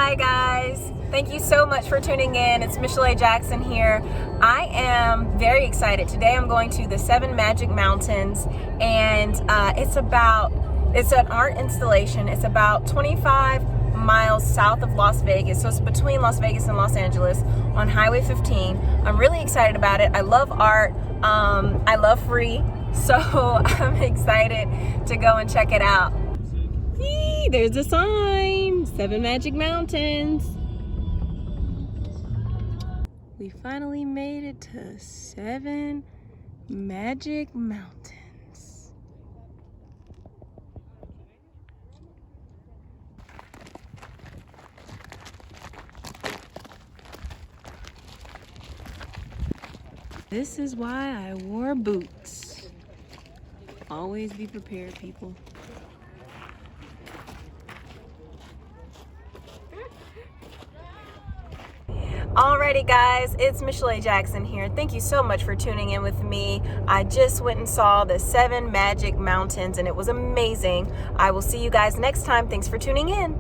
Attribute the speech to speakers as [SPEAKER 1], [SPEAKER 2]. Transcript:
[SPEAKER 1] Hi guys, thank you so much for tuning in. It's Michel'le Jackson here. I am very excited. Today I'm going to the 7 Magic Mountains, and it's an art installation. It's about 25 miles south of Las Vegas, so it's between Las Vegas and Los Angeles on Highway 15. I'm really excited about it. I love art. I love free, so I'm excited to go and check it out. See, there's a sign, 7 Magic Mountains. We finally made it to 7 Magic Mountains. This is why I wore boots. Always be prepared, people. Alrighty guys, it's Michel'le Jackson here. Thank you so much for tuning in with me. I just went and saw the 7 Magic Mountains and it was amazing. I will see you guys next time. Thanks for tuning in.